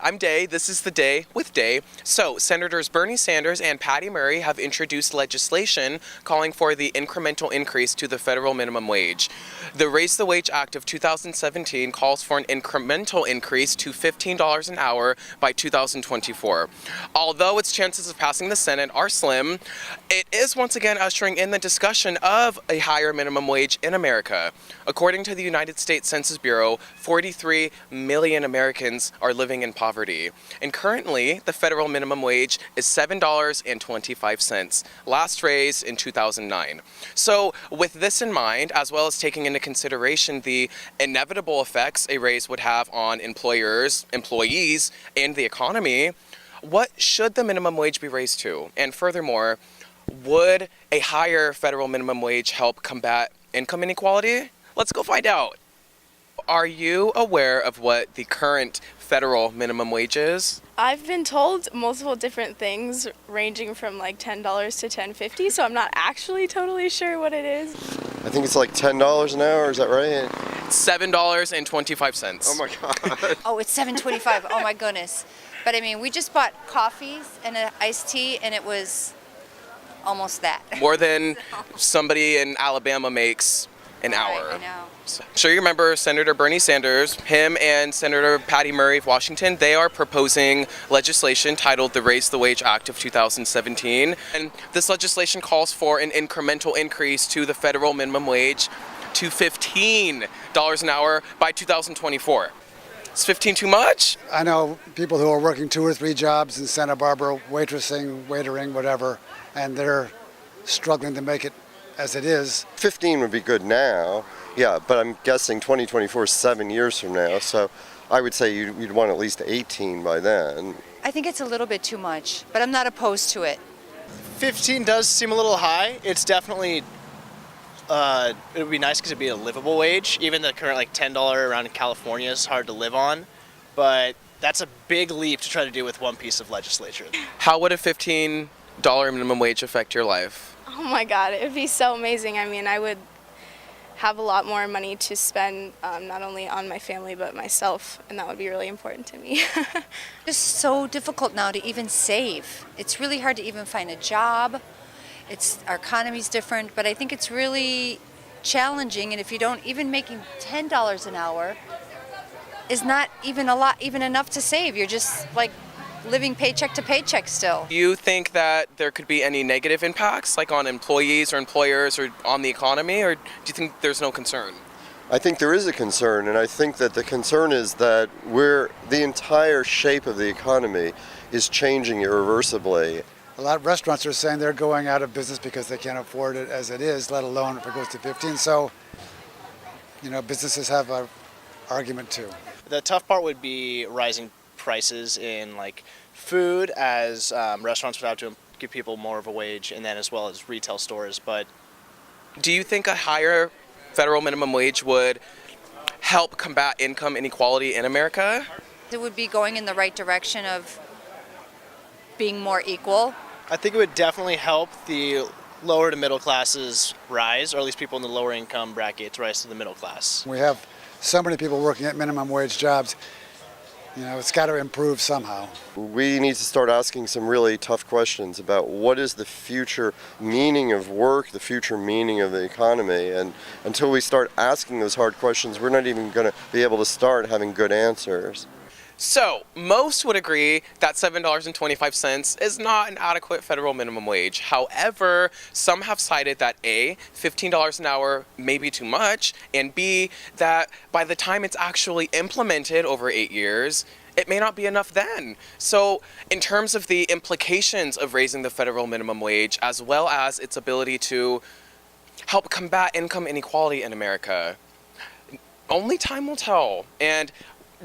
I'm Day. This is the Day with Day. So, Senators Bernie Sanders and Patty Murray have introduced legislation calling for the incremental increase to the federal minimum wage. The Raise the Wage Act of 2017 calls for an incremental increase to $15 an hour by 2024. Although its chances of passing the Senate are slim, it is once again ushering in the discussion of a higher minimum wage in America. According to the United States Census Bureau, 43 million Americans are living in poverty. And currently, the federal minimum wage is $7.25, last raised in 2009. So, with this in mind, as well as taking into consideration the inevitable effects a raise would have on employers, employees, and the economy, what should the minimum wage be raised to? And furthermore, would a higher federal minimum wage help combat income inequality? Let's go find out. Are you aware of what the current federal minimum wage is? I've been told multiple different things ranging from like $10 to $10.50, so I'm not actually totally sure what it is. I think it's like $10 an hour, is that right? $7.25. Oh my God. Oh, it's $7.25. Oh my goodness. But I mean, we just bought coffees and an iced tea, and it was almost that. More than somebody in Alabama makes an hour. I know. Sure, you remember Senator Bernie Sanders, him and Senator Patty Murray of Washington, they are proposing legislation titled the Raise the Wage Act of 2017. And this legislation calls for an incremental increase to the federal minimum wage to $15 an hour by 2024. Is 15 too much? I know people who are working 2 or 3 jobs in Santa Barbara, waitressing, waitering, whatever, and they're struggling to make it as it is. 15 would be good now, yeah, but I'm guessing 2024 is 7 years from now, so I would say you'd want at least 18 by then. I think it's a little bit too much, but I'm not opposed to it. 15 does seem a little high. It's definitely, it would be nice because it'd be a livable wage. Even the current like $10 around in California is hard to live on, but that's a big leap to try to do with one piece of legislation. How would a $15 minimum wage affect your life? Oh my God, it would be so amazing. I mean, I would have a lot more money to spend not only on my family but myself, and that would be really important to me. It's so difficult now to even save. It's really hard to even find a job. Our economy's different, but I think it's really challenging, and if you don't, even making $10 an hour is not even enough to save. You're just like living paycheck to paycheck still. Do you think that there could be any negative impacts, like on employees or employers or on the economy, or do you think there's no concern? I think there is a concern, and I think that the concern is that the entire shape of the economy is changing irreversibly. A lot of restaurants are saying they're going out of business because they can't afford it as it is, let alone if it goes to 15. So, businesses have an argument too. The tough part would be rising prices in like food, as restaurants would have to give people more of a wage, and then as well as retail stores. But do you think a higher federal minimum wage would help combat income inequality in America? It would be going in the right direction of being more equal. I think it would definitely help the lower to middle classes rise, or at least people in the lower income brackets rise to the middle class. We have so many people working at minimum wage jobs. It's got to improve somehow. We need to start asking some really tough questions about what is the future meaning of work, the future meaning of the economy, and until we start asking those hard questions, we're not even going to be able to start having good answers. So, most would agree that $7.25 is not an adequate federal minimum wage. However, some have cited that A, $15 an hour may be too much, and B, that by the time it's actually implemented over 8 years, it may not be enough then. So, in terms of the implications of raising the federal minimum wage, as well as its ability to help combat income inequality in America, only time will tell. And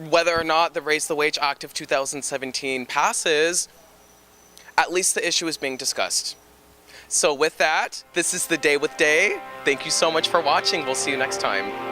whether or not the Raise the Wage Act of 2017 passes, at least the issue is being discussed. So with that, this is the Day with Day. Thank you so much for watching. We'll see you next time.